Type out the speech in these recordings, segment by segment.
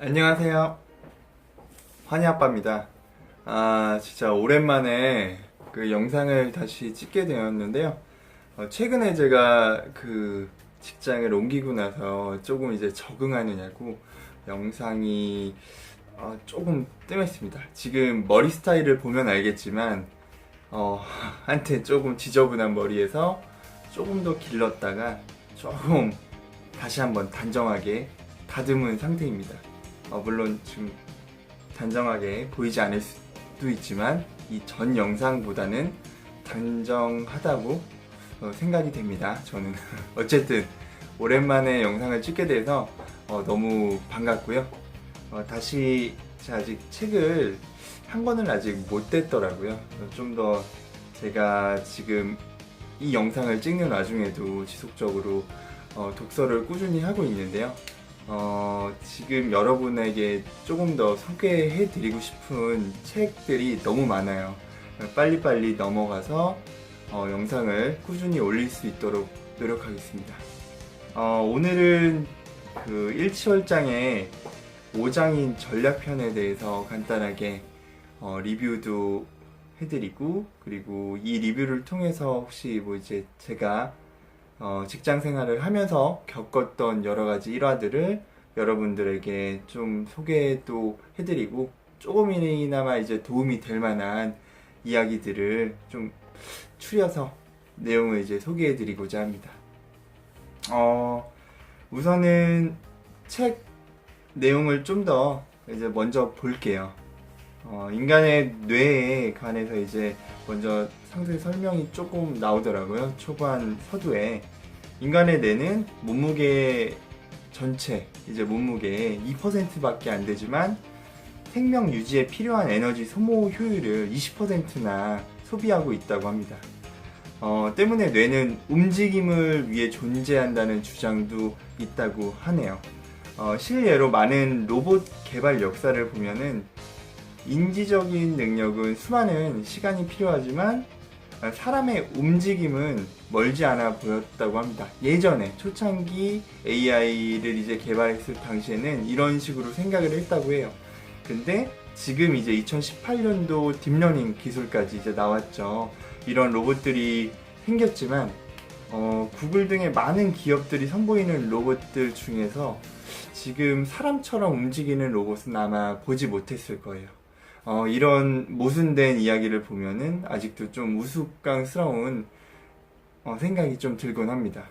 안녕하세요. 환희아빠입니다. 진짜 오랜만에 그 영상을 다시 찍게 되었는데요. 최근에 제가 그 직장을 옮기고 나서 조금 이제 적응하느냐고 영상이 조금 뜸했습니다. 지금 머리 스타일을 보면 알겠지만, 한때 조금 지저분한 머리에서 조금 더 길렀다가 조금 다시 한번 단정하게 다듬은 상태입니다. 물론 지금 단정하게 보이지 않을 수도 있지만 이 전 영상보다는 단정하다고 생각이 됩니다. 저는 어쨌든 오랜만에 영상을 찍게 돼서 너무 반갑고요. 다시 제가 아직 책을 한 권을 아직 못 뗐더라고요. 좀 더 제가 지금 이 영상을 찍는 와중에도 지속적으로 독서를 꾸준히 하고 있는데요. 지금 여러분에게 조금 더 소개해 드리고 싶은 책들이 너무 많아요. 빨리빨리 넘어가서 영상을 꾸준히 올릴 수 있도록 노력하겠습니다. 오늘은 그 일치월장의 5장인 전략편에 대해서 간단하게 리뷰도 해드리고, 그리고 이 리뷰를 통해서 혹시 뭐 이제 제가 직장 생활을 하면서 겪었던 여러 가지 일화들을 여러분들에게 좀 소개도 해드리고, 조금이나마 이제 도움이 될 만한 이야기들을 좀 추려서 내용을 이제 소개해드리고자 합니다. 우선은 책 내용을 좀 더 이제 먼저 볼게요. 인간의 뇌에 관해서 이제 먼저 상세 설명이 조금 나오더라고요. 초반 서두에 인간의 뇌는 몸무게 전체, 이제 몸무게의 2%밖에 안 되지만 생명 유지에 필요한 에너지 소모 효율을 20%나 소비하고 있다고 합니다. 때문에 뇌는 움직임을 위해 존재한다는 주장도 있다고 하네요. 실례로 많은 로봇 개발 역사를 보면은 인지적인 능력은 수많은 시간이 필요하지만 사람의 움직임은 멀지 않아 보였다고 합니다. 예전에 초창기 AI를 이제 개발했을 당시에는 이런 식으로 생각을 했다고 해요. 근데 지금 이제 2018년도 딥러닝 기술까지 이제 나왔죠. 이런 로봇들이 생겼지만 구글 등의 많은 기업들이 선보이는 로봇들 중에서 지금 사람처럼 움직이는 로봇은 아마 보지 못했을 거예요. 이런 모순된 이야기를 보면은 아직도 좀 우스꽝스러운 생각이 좀 들곤 합니다.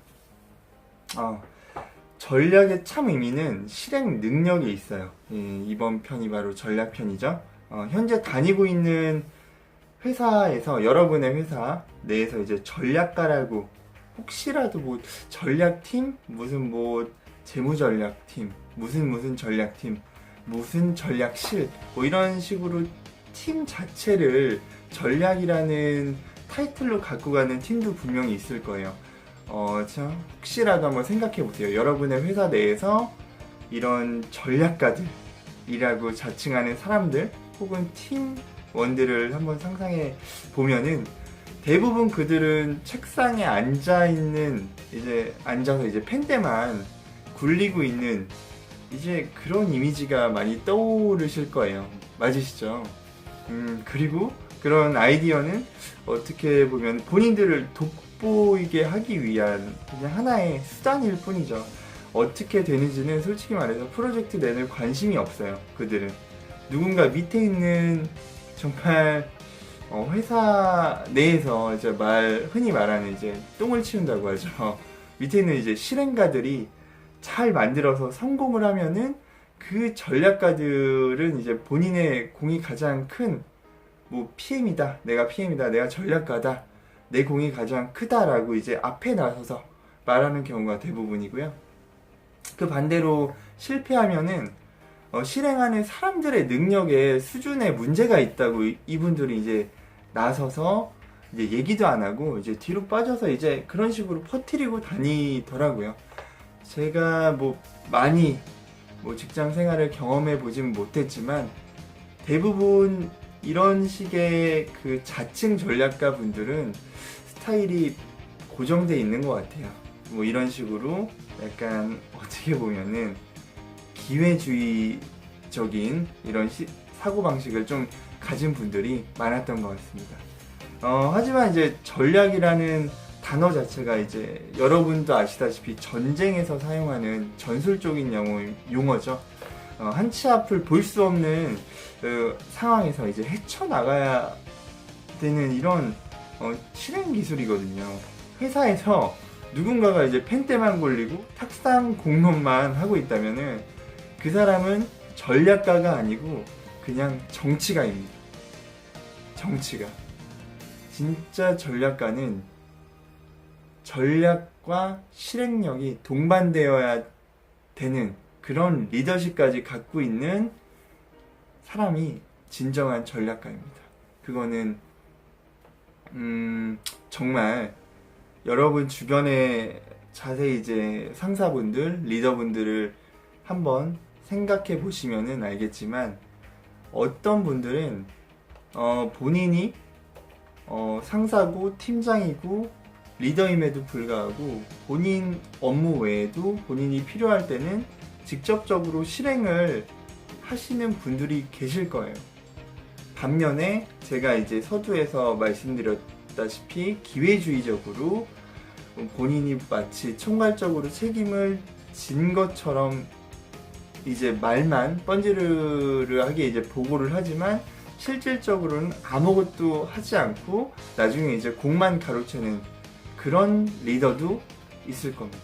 전략의 참 의미는 실행 능력에 있어요. 이번 편이 바로 전략편이죠. 현재 다니고 있는 회사에서, 여러분의 회사 내에서 이제 전략가라고, 혹시라도 뭐 전략팀, 무슨 뭐 재무전략팀, 무슨 전략팀, 무슨 전략실, 뭐 이런 식으로 팀 자체를 전략이라는 타이틀로 갖고 가는 팀도 분명히 있을 거예요. 참 혹시라도 한번 생각해 보세요. 여러분의 회사 내에서 이런 전략가들이라고 자칭하는 사람들 혹은 팀원들을 한번 상상해 보면은 대부분 그들은 책상에 앉아서 이제 펜대만 굴리고 있는 이제 그런 이미지가 많이 떠오르실 거예요. 맞으시죠? 그리고 그런 아이디어는 어떻게 보면 본인들을 돋보이게 하기 위한 그냥 하나의 수단일 뿐이죠. 어떻게 되는지는 솔직히 말해서 프로젝트 내내 관심이 없어요. 그들은 누군가 밑에 있는 정말 회사 내에서 이제 흔히 말하는 이제 똥을 치운다고 하죠. 밑에 있는 이제 실행가들이 잘 만들어서 성공을 하면은 그 전략가들은 이제 본인의 공이 가장 큰 PM이다, 내가 PM이다, 내가 전략가다, 내 공이 가장 크다라고 이제 앞에 나서서 말하는 경우가 대부분이고요. 그 반대로 실패하면은 실행하는 사람들의 능력에 수준에 문제가 있다고 이분들이 이제 나서서 이제 얘기도 안 하고 이제 뒤로 빠져서 이제 그런 식으로 퍼뜨리고 다니더라고요. 제가 많이 직장 생활을 경험해 보진 못했지만 대부분 이런 식의 그 자칭 전략가 분들은 스타일이 고정돼 있는 것 같아요. 이런 식으로 약간 어떻게 보면은 기회주의 전략적인 이런 사고방식을 좀 가진 분들이 많았던 것 같습니다. 하지만 이제 전략이라는 단어 자체가 이제 여러분도 아시다시피 전쟁에서 사용하는 전술적인 용어죠. 한 치 앞을 볼 수 없는 상황에서 이제 헤쳐나가야 되는 이런 실행 기술이거든요. 회사에서 누군가가 이제 펜대만 걸리고 탁상 공론만 하고 있다면은 그 사람은 전략가가 아니고 그냥 정치가입니다. 정치가. 진짜 전략가는 전략과 실행력이 동반되어야 되는 그런 리더십까지 갖고 있는 사람이 진정한 전략가입니다. 그거는 정말 여러분 주변에 자세히 이제 상사분들, 리더분들을 한번 생각해 보시면은 알겠지만 어떤 분들은 본인이 상사고 팀장이고 리더임에도 불구하고 본인 업무 외에도 본인이 필요할 때는 직접적으로 실행을 하시는 분들이 계실 거예요. 반면에 제가 이제 서두에서 말씀드렸다시피 기회주의적으로 본인이 마치 총괄적으로 책임을 진 것처럼 이제 말만 번지르르하게 이제 보고를 하지만 실질적으로는 아무것도 하지 않고 나중에 이제 공만 가로채는 그런 리더도 있을 겁니다.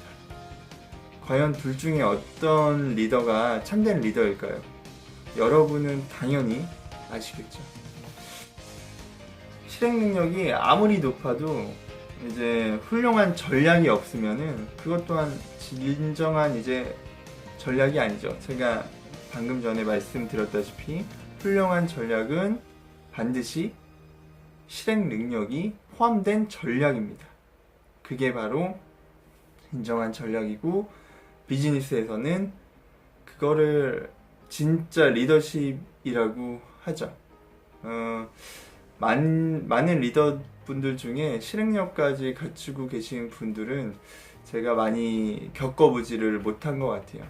과연 둘 중에 어떤 리더가 참된 리더일까요? 여러분은 당연히 아시겠죠. 실행 능력이 아무리 높아도 이제 훌륭한 전략이 없으면은 그것 또한 진정한 이제 전략이 아니죠. 제가 방금 전에 말씀드렸다시피 훌륭한 전략은 반드시 실행 능력이 포함된 전략입니다. 그게 바로 진정한 전략이고 비즈니스에서는 그거를 진짜 리더십이라고 하죠. 많은 리더분들 중에 실행력까지 갖추고 계신 분들은 제가 많이 겪어보지를 못한 것 같아요.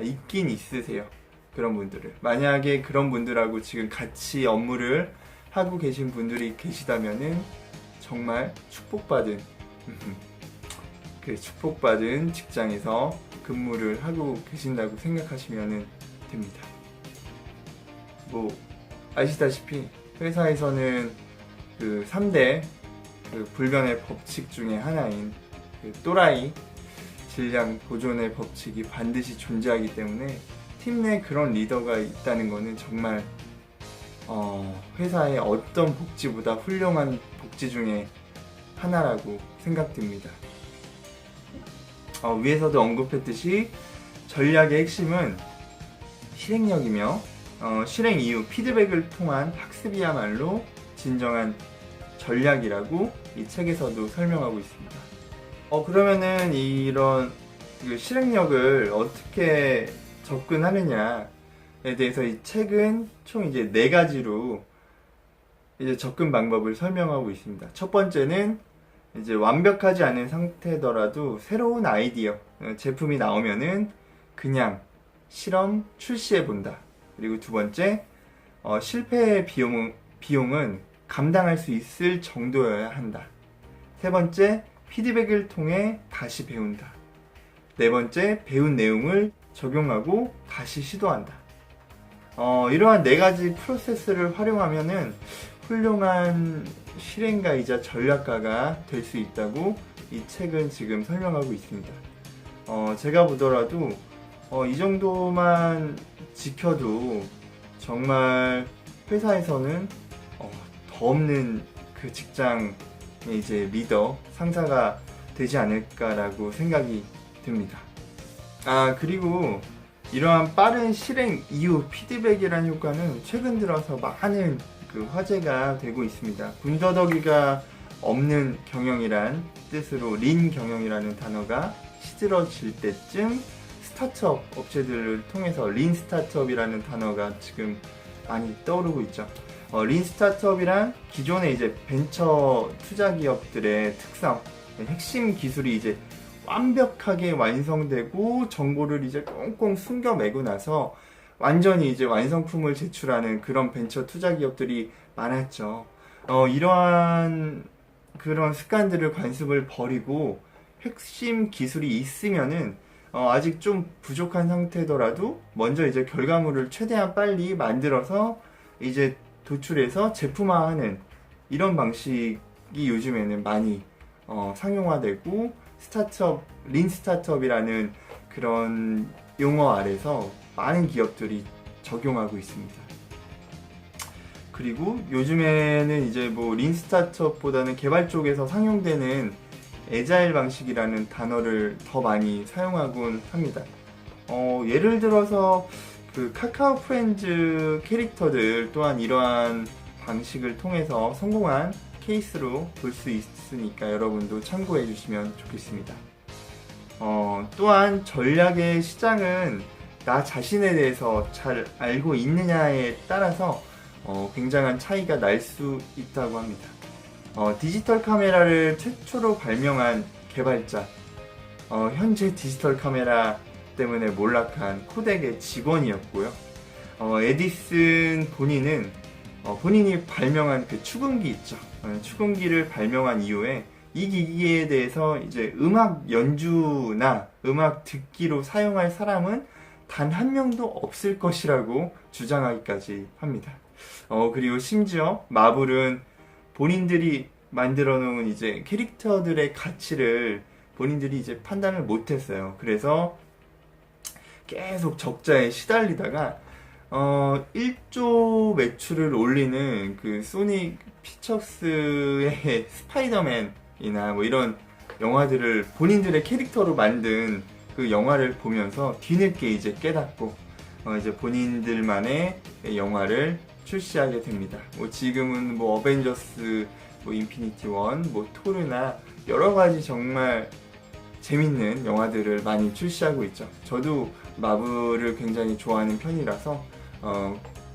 있긴 있으세요. 그런 분들을. 만약에 그런 분들하고 지금 같이 업무를 하고 계신 분들이 계시다면은 정말 축복받은 그 축복받은 직장에서 근무를 하고 계신다고 생각하시면 됩니다. 뭐 아시다시피 회사에서는 그 3대 그 불변의 법칙 중에 하나인 그 또라이 질량 보존의 법칙이 반드시 존재하기 때문에 팀 내 그런 리더가 있다는 것은 정말 회사의 어떤 복지보다 훌륭한 복지 중에 하나라고 생각됩니다. 위에서도 언급했듯이 전략의 핵심은 실행력이며 실행 이후 피드백을 통한 학습이야말로 진정한 전략이라고 이 책에서도 설명하고 있습니다. 그러면은 이런 실행력을 어떻게 접근하느냐에 대해서 이 책은 총 이제 4가지로 이제 접근 방법을 설명하고 있습니다. 첫 번째는 이제 완벽하지 않은 상태더라도 새로운 아이디어, 제품이 나오면은 그냥 실험 출시해 본다. 그리고 두 번째, 실패의 비용은 감당할 수 있을 정도여야 한다. 세 번째, 피드백을 통해 다시 배운다. 네 번째, 배운 내용을 적용하고 다시 시도한다. 이러한 4가지 프로세스를 활용하면은 훌륭한 실행가이자 전략가가 될 수 있다고 이 책은 지금 설명하고 있습니다. 제가 보더라도 이 정도만 지켜도 정말 회사에서는 더 없는 그 직장의 이제 리더, 상사가 되지 않을까라고 생각이 듭니다. 그리고 이러한 빠른 실행 이후 피드백이라는 효과는 최근 들어서 많은 그 화제가 되고 있습니다. 군더더기가 없는 경영이란 뜻으로 린 경영이라는 단어가 시들어질 때쯤 스타트업 업체들을 통해서 린 스타트업이라는 단어가 지금 많이 떠오르고 있죠. 린 스타트업이란 기존의 이제 벤처 투자 기업들의 특성, 핵심 기술이 이제 완벽하게 완성되고 정보를 이제 꽁꽁 숨겨 매고 나서 완전히 이제 완성품을 제출하는 그런 벤처 투자 기업들이 많았죠. 이러한 그런 습관들을 관습을 버리고 핵심 기술이 있으면은 아직 좀 부족한 상태더라도 먼저 이제 결과물을 최대한 빨리 만들어서 이제 도출해서 제품화하는 이런 방식이 요즘에는 많이 상용화되고 린 스타트업이라는 그런 용어 아래서 많은 기업들이 적용하고 있습니다. 그리고 요즘에는 이제 뭐 린 스타트업보다는 개발 쪽에서 상용되는 애자일 방식이라는 단어를 더 많이 사용하곤 합니다. 예를 들어서 그 카카오 프렌즈 캐릭터들 또한 이러한 방식을 통해서 성공한 케이스로 볼 수 있으니까 여러분도 참고해 주시면 좋겠습니다. 또한 전략의 시장은 나 자신에 대해서 잘 알고 있느냐에 따라서 굉장한 차이가 날 수 있다고 합니다. 디지털 카메라를 최초로 발명한 개발자, 현재 디지털 카메라 때문에 몰락한 코덱의 직원이었고요. 에디슨 본인은 본인이 발명한 그 축음기 있죠. 축음기를 발명한 이후에 이 기기에 대해서 이제 음악 연주나 음악 듣기로 사용할 사람은 단 한 명도 없을 것이라고 주장하기까지 합니다. 그리고 심지어 마블은 본인들이 만들어 놓은 이제 캐릭터들의 가치를 본인들이 이제 판단을 못했어요. 그래서 계속 적자에 시달리다가 1조 매출을 올리는 그 소닉 피처스의 스파이더맨이나 뭐 이런 영화들을 본인들의 캐릭터로 만든 그 영화를 보면서 뒤늦게 이제 깨닫고 이제 본인들만의 영화를 출시하게 됩니다. 뭐 지금은 뭐 어벤져스, 뭐 인피니티 원, 뭐 토르나 여러 가지 정말 재밌는 영화들을 많이 출시하고 있죠. 저도 마블을 굉장히 좋아하는 편이라서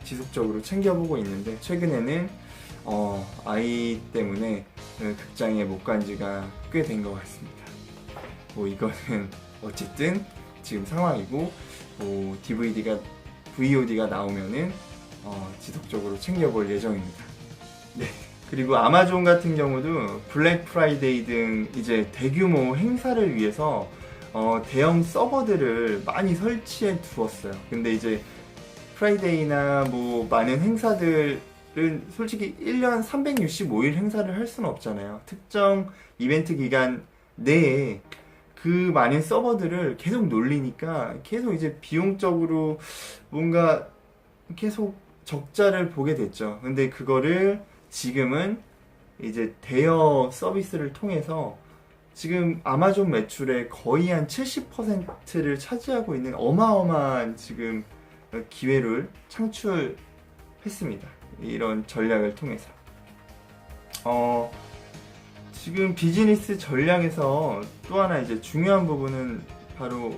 지속적으로 챙겨보고 있는데 최근에는 아이 때문에 극장에 못 간 지가 꽤 된 것 같습니다. 뭐 이거는 어쨌든 지금 상황이고 뭐 VOD가 나오면은 지속적으로 챙겨볼 예정입니다. 네. 그리고 아마존 같은 경우도 블랙 프라이데이 등 이제 대규모 행사를 위해서 대형 서버들을 많이 설치해 두었어요. 근데 이제 프라이데이나 뭐 많은 행사들은 솔직히 1년 365일 행사를 할 수는 없잖아요. 특정 이벤트 기간 내에 그 많은 서버들을 계속 놀리니까 계속 이제 비용적으로 뭔가 계속 적자를 보게 됐죠. 근데 그거를 지금은 이제 대여 서비스를 통해서 지금 아마존 매출의 거의 한 70%를 차지하고 있는 어마어마한 지금 기회를 창출했습니다. 이런 전략을 통해서. 지금 비즈니스 전략에서 또 하나 이제 중요한 부분은 바로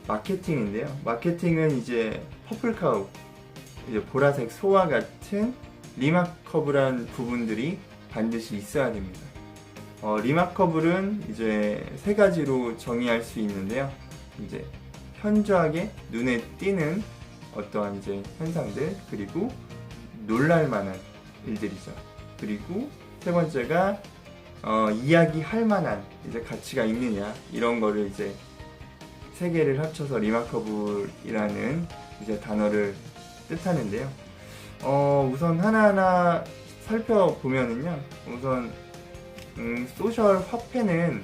마케팅인데요. 마케팅은 이제 퍼플카우, 이제 보라색 소와 같은 리마커블한 부분들이 반드시 있어야 됩니다. 리마커블은 이제 세 가지로 정의할 수 있는데요. 이제 현저하게 눈에 띄는 어떠한 이제 현상들, 그리고 놀랄만한 일들이죠. 그리고 세 번째가 이야기할 만한 이제 가치가 있느냐, 이런 거를 이제 세 개를 합쳐서 리마커블이라는 이제 단어를 뜻하는데요. 우선 하나하나 살펴보면은요. 우선 소셜 화폐는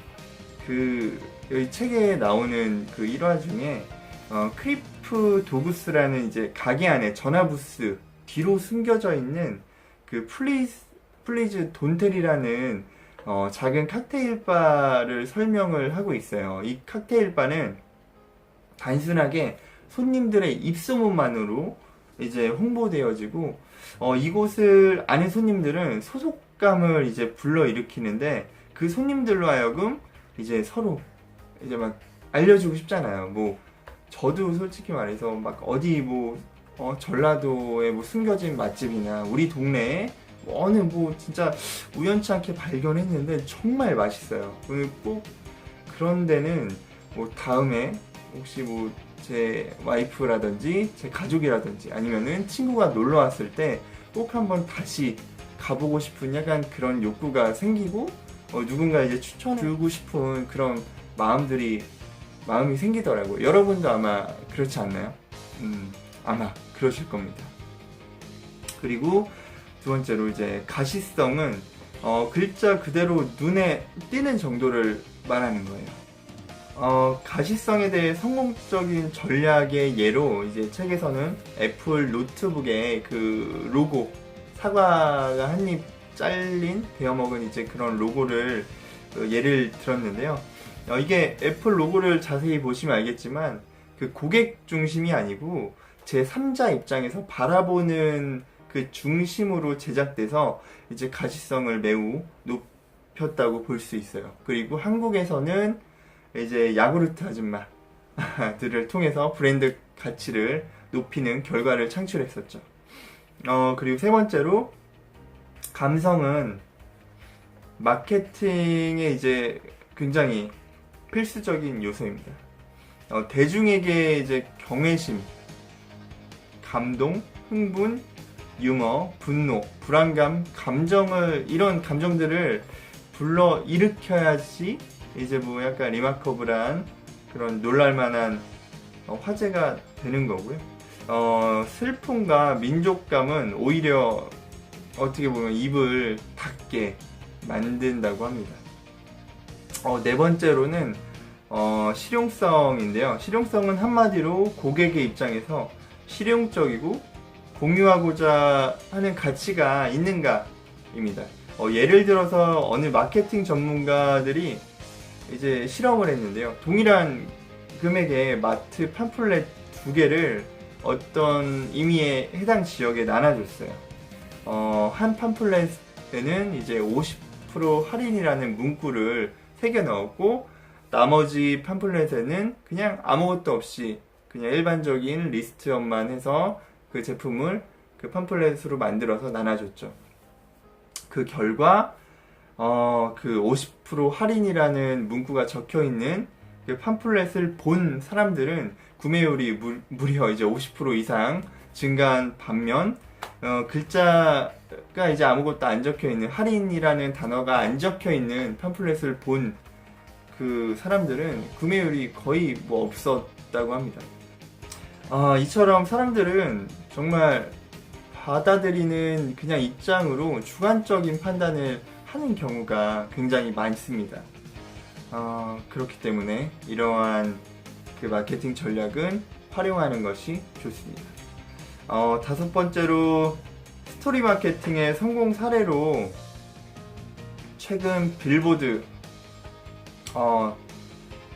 그 여기 책에 나오는 그 일화 중에 크리프 도구스라는 이제 가게 안에 전화부스 뒤로 숨겨져 있는 그 플리즈 돈텔이라는 작은 칵테일 바를 설명을 하고 있어요. 이 칵테일 바는 단순하게 손님들의 입소문만으로 이제 홍보되어지고 이곳을 아는 손님들은 소속감을 이제 불러일으키는데 그 손님들로 하여금 이제 서로 이제 막 알려주고 싶잖아요. 뭐 저도 솔직히 말해서 막 어디 뭐 전라도의 뭐 숨겨진 맛집이나 우리 동네에 어느 뭐 진짜 우연치 않게 발견했는데 정말 맛있어요. 오늘 꼭 그런 데는 뭐 다음에 혹시 뭐 제 와이프라든지 제 가족이라든지 아니면은 친구가 놀러 왔을 때 꼭 한번 다시 가보고 싶은 약간 그런 욕구가 생기고 누군가 이제 추천해주고 싶은 그런 마음이 생기더라고요. 여러분도 아마 그렇지 않나요? 아마 그러실 겁니다. 그리고 두 번째로 이제 가시성은 글자 그대로 눈에 띄는 정도를 말하는 거예요. 가시성에 대해 성공적인 전략의 예로 이제 책에서는 애플 노트북의 그 로고, 사과가 한 입 잘린 베어먹은 이제 그런 로고를 예를 들었는데요. 이게 애플 로고를 자세히 보시면 알겠지만 그 고객 중심이 아니고 제 3자 입장에서 바라보는 그 중심으로 제작돼서 이제 가시성을 매우 높였다고 볼 수 있어요. 그리고 한국에서는 이제 야구르트 아줌마들을 통해서 브랜드 가치를 높이는 결과를 창출했었죠. 그리고 세 번째로 감성은 마케팅에 이제 굉장히 필수적인 요소입니다. 대중에게 이제 경외심, 감동, 흥분, 유머, 분노, 불안감, 이런 감정들을 불러 일으켜야지 이제 뭐 약간 리마커블한 그런 놀랄만한 화제가 되는 거고요. 슬픔과 민족감은 오히려 어떻게 보면 입을 닫게 만든다고 합니다. 네 번째로는 실용성인데요. 실용성은 한마디로 고객의 입장에서 실용적이고 공유하고자 하는 가치가 있는가입니다. 예를 들어서 어느 마케팅 전문가들이 이제 실험을 했는데요. 동일한 금액의 마트 팜플렛 2개를 어떤 의미에 해당 지역에 나눠줬어요. 한 팜플렛에는 이제 50% 할인이라는 문구를 새겨 넣었고, 나머지 팜플렛에는 그냥 아무것도 없이 그냥 일반적인 리스트업만 해서 그 제품을 그 팜플렛으로 만들어서 나눠줬죠. 그 결과 그 50% 할인이라는 문구가 적혀있는 그 팜플렛을 본 사람들은 구매율이 무려 이제 50% 이상 증가한 반면 글자가 이제 아무것도 안 적혀있는, 할인이라는 단어가 안 적혀있는 팜플렛을 본 그 사람들은 구매율이 거의 뭐 없었다고 합니다. 이처럼 사람들은 정말 받아들이는 그냥 입장으로 주관적인 판단을 하는 경우가 굉장히 많습니다. 그렇기 때문에 이러한 그 마케팅 전략은 활용하는 것이 좋습니다. 다섯 번째로 스토리 마케팅의 성공 사례로 최근 빌보드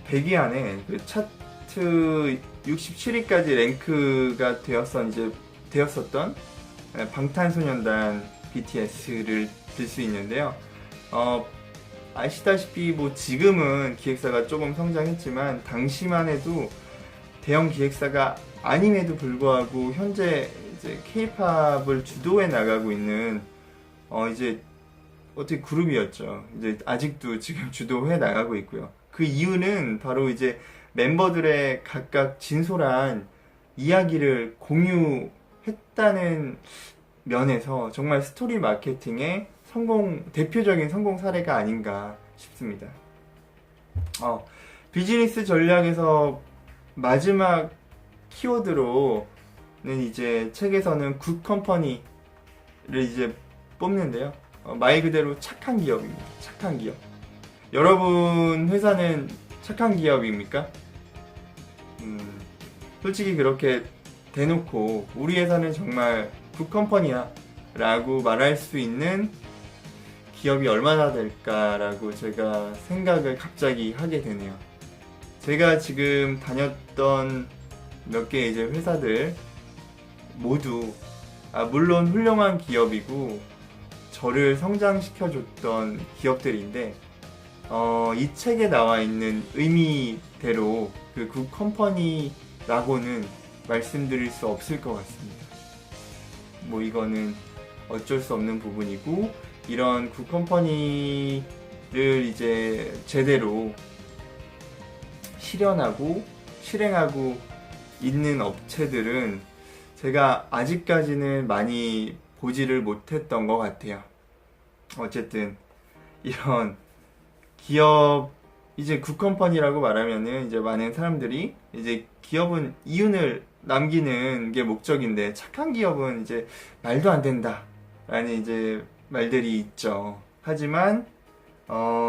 100위 안에 그 차트 67위까지 랭크가 되었었던 방탄소년단 BTS를 들 수 있는데요. 아시다시피 뭐 지금은 기획사가 조금 성장했지만 당시만 해도 대형 기획사가 아님에도 불구하고 현재 이제 K-팝을 주도해 나가고 있는 이제 어떻게 그룹이었죠. 이제 아직도 지금 주도해 나가고 있고요. 그 이유는 바로 이제 멤버들의 각각 진솔한 이야기를 공유했다는 면에서 정말 스토리 마케팅의 대표적인 성공 사례가 아닌가 싶습니다. 비즈니스 전략에서 마지막 키워드로는 이제 책에서는 굿 컴퍼니를 이제 뽑는데요. 말 그대로 착한 기업입니다. 착한 기업. 여러분 회사는 착한 기업입니까? 솔직히 그렇게 대놓고 우리 회사는 정말 굿 컴퍼니야 라고 말할 수 있는 기업이 얼마나 될까라고 제가 생각을 갑자기 하게 되네요. 제가 지금 다녔던 몇 개 이제 회사들 모두 물론 훌륭한 기업이고 저를 성장시켜줬던 기업들인데 이 책에 나와 있는 의미대로 그 굿 컴퍼니라고는 말씀드릴 수 없을 것 같습니다. 뭐 이거는 어쩔 수 없는 부분이고, 이런 굿 컴퍼니를 이제 제대로 실현하고 실행하고 있는 업체들은 제가 아직까지는 많이 보지를 못했던 것 같아요. 어쨌든 이런 기업, 이제 굿컴퍼니라고 말하면은 이제 많은 사람들이 이제 기업은 이윤을 남기는 게 목적인데, 착한 기업은 이제 말도 안 된다 라는 이제 말들이 있죠. 하지만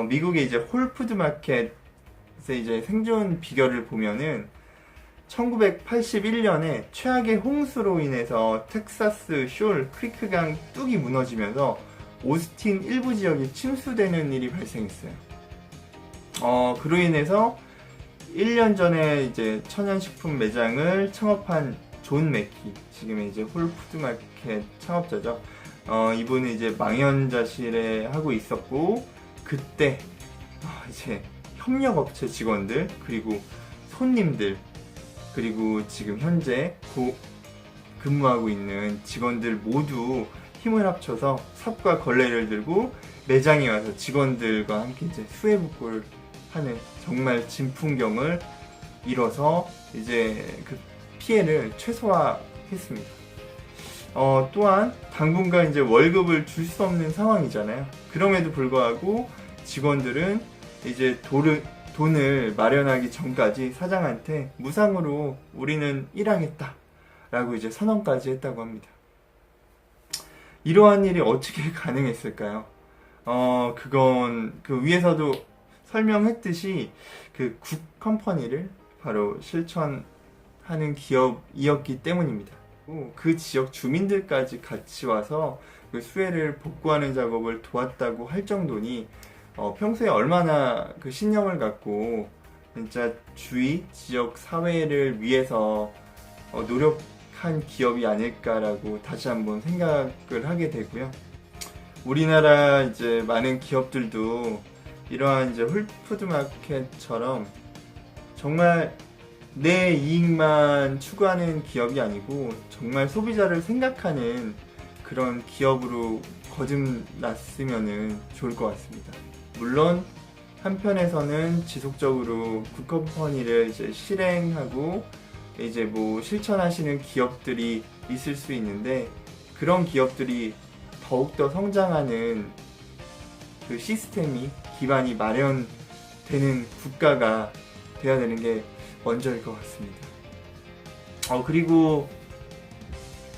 미국의 이제 홀푸드 마켓의 이제 생존 비결을 보면은 1981년에 최악의 홍수로 인해서 텍사스 숄 크리크강 뚝이 무너지면서 오스틴 일부 지역이 침수되는 일이 발생했어요. 그로 인해서 1년 전에 이제 천연식품 매장을 창업한 존 맥키, 지금의 이제 홀푸드마켓 창업자죠. 이분은 이제 망연자실에 하고 있었고, 그때 이제 협력업체 직원들, 그리고 손님들, 그리고 지금 현재 근무하고 있는 직원들 모두 힘을 합쳐서 삽과 걸레를 들고 매장에 와서 직원들과 함께 이제 수해복구를 하는 정말 진풍경을 이뤄서 이제 그 피해를 최소화했습니다. 또한 당분간 이제 월급을 줄 수 없는 상황이잖아요. 그럼에도 불구하고 직원들은 이제 돈을 마련하기 전까지 사장한테 무상으로 우리는 일하겠다 라고 이제 선언까지 했다고 합니다. 이러한 일이 어떻게 가능했을까요? 그건 그 위에서도 설명했듯이 그 굿컴퍼니를 바로 실천하는 기업이었기 때문입니다. 그 지역 주민들까지 같이 와서 그 수해를 복구하는 작업을 도왔다고 할 정도니 평소에 얼마나 그 신념을 갖고 진짜 주위 지역 사회를 위해서 노력한 기업이 아닐까라고 다시 한번 생각을 하게 되고요. 우리나라 이제 많은 기업들도 이러한 이제 홀푸드마켓처럼 정말 내 이익만 추구하는 기업이 아니고 정말 소비자를 생각하는 그런 기업으로 거듭났으면 좋을 것 같습니다. 물론 한편에서는 지속적으로 굿컴퍼니를 이제 실행하고 이제 뭐 실천하시는 기업들이 있을 수 있는데, 그런 기업들이 더욱더 성장하는 그 시스템이, 기반이 마련되는 국가가 돼야 되는 게 먼저일 것 같습니다. 그리고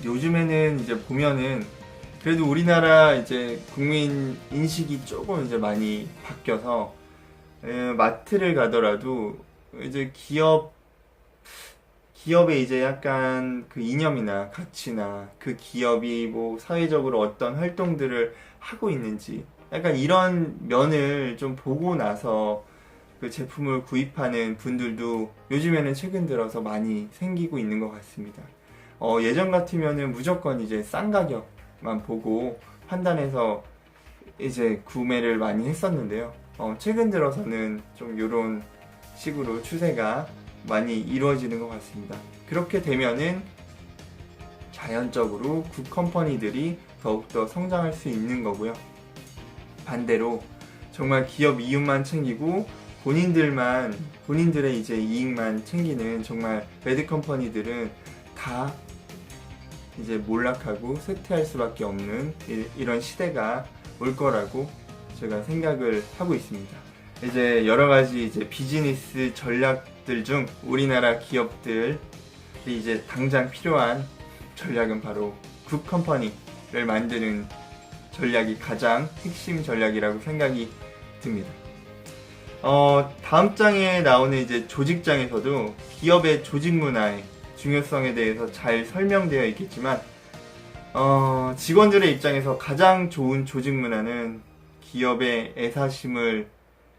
요즘에는 이제 보면은 그래도 우리나라 이제 국민 인식이 조금 이제 많이 바뀌어서 마트를 가더라도 이제 기업의 이제 약간 그 이념이나 가치나 그 기업이 뭐 사회적으로 어떤 활동들을 하고 있는지 약간 이런 면을 좀 보고 나서 그 제품을 구입하는 분들도 요즘에는 최근 들어서 많이 생기고 있는 것 같습니다. 예전 같으면은 무조건 이제 싼 가격만 보고 판단해서 이제 구매를 많이 했었는데요. 최근 들어서는 좀 이런 식으로 추세가 많이 이루어지는 것 같습니다. 그렇게 되면은 자연적으로 굿컴퍼니들이 더욱더 성장할 수 있는 거고요. 반대로 정말 기업 이윤만 챙기고 본인들의 이제 이익만 챙기는 정말 배드컴퍼니들은 다 이제 몰락하고 쇠퇴할 수밖에 없는 이런 시대가 올 거라고 제가 생각을 하고 있습니다. 이제 여러 가지 이제 비즈니스 전략들 중 우리나라 기업들이 이제 당장 필요한 전략은 바로 굿컴퍼니를 만드는 전략이 가장 핵심 전략이라고 생각이 듭니다. 다음 장에 나오는 이제 조직장에서도 기업의 조직 문화의 중요성에 대해서 잘 설명되어 있겠지만, 직원들의 입장에서 가장 좋은 조직 문화는 기업의 애사심을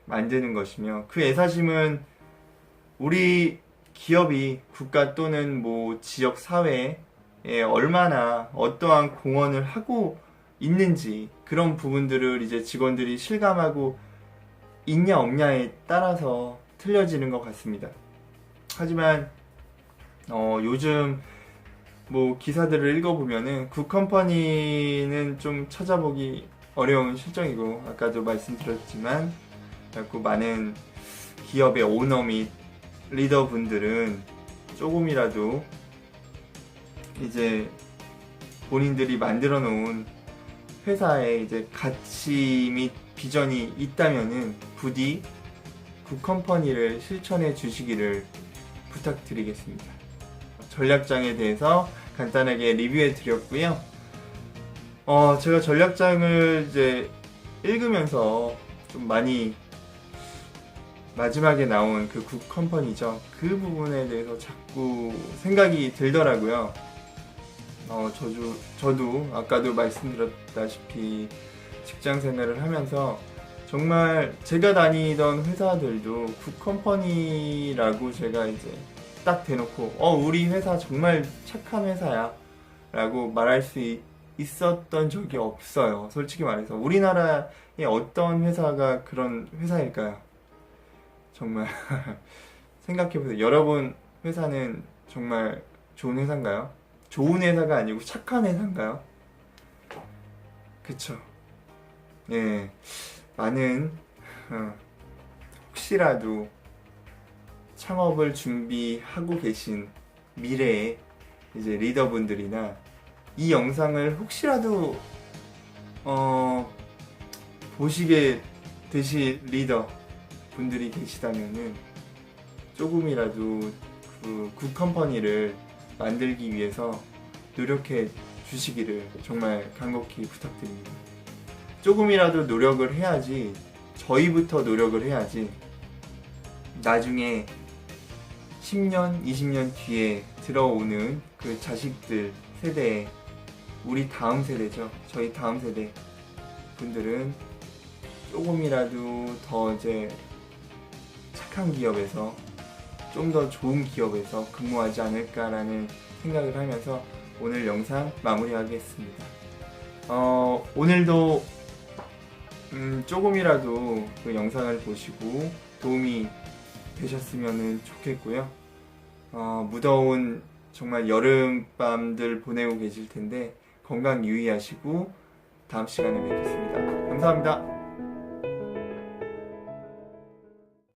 만드는 것이며, 그 애사심은 우리 기업이 국가 또는 뭐 지역 사회에 얼마나 어떠한 공헌을 하고 있는지, 그런 부분들을 이제 직원들이 실감하고 있냐 없냐에 따라서 틀려지는 것 같습니다. 하지만 요즘 뭐 기사들을 읽어보면은 굿컴퍼니는 좀 찾아보기 어려운 실정이고, 아까도 말씀드렸지만 자꾸 많은 기업의 오너 및 리더분들은 조금이라도 이제 본인들이 만들어 놓은 회사에 이제 가치 및 비전이 있다면은 부디 굿컴퍼니를 실천해 주시기를 부탁드리겠습니다. 전략장에 대해서 간단하게 리뷰해 드렸고요. 제가 전략장을 이제 읽으면서 좀 많이 마지막에 나온 그 굿컴퍼니죠. 그 부분에 대해서 자꾸 생각이 들더라고요. 저도 아까도 말씀드렸다시피 직장 생활을 하면서 정말 제가 다니던 회사들도 굿컴퍼니라고 제가 이제 딱 대놓고 우리 회사 정말 착한 회사야 라고 말할 수 있었던 적이 없어요. 솔직히 말해서 우리나라의 어떤 회사가 그런 회사일까요? 정말 생각해보세요. 여러분 회사는 정말 좋은 회사인가요? 좋은 회사가 아니고 착한 회사인가요? 그쵸. 예, 많은 혹시라도 창업을 준비하고 계신 미래의 이제 리더분들이나 이 영상을 혹시라도 보시게 되실 리더 분들이 계시다면은 조금이라도 그 굿컴퍼니를 만들기 위해서 노력해 주시기를 정말 간곡히 부탁드립니다. 조금이라도 노력을 해야지, 저희부터 노력을 해야지 나중에 10년, 20년 뒤에 들어오는 그 자식들 세대에, 우리 다음 세대죠. 저희 다음 세대 분들은 조금이라도 더 이제 착한 기업에서, 좀 더 좋은 기업에서 근무하지 않을까라는 생각을 하면서 오늘 영상 마무리하겠습니다. 오늘도 조금이라도 그 영상을 보시고 도움이 되셨으면 좋겠고요. 무더운 정말 여름밤들 보내고 계실 텐데 건강 유의하시고 다음 시간에 뵙겠습니다. 감사합니다.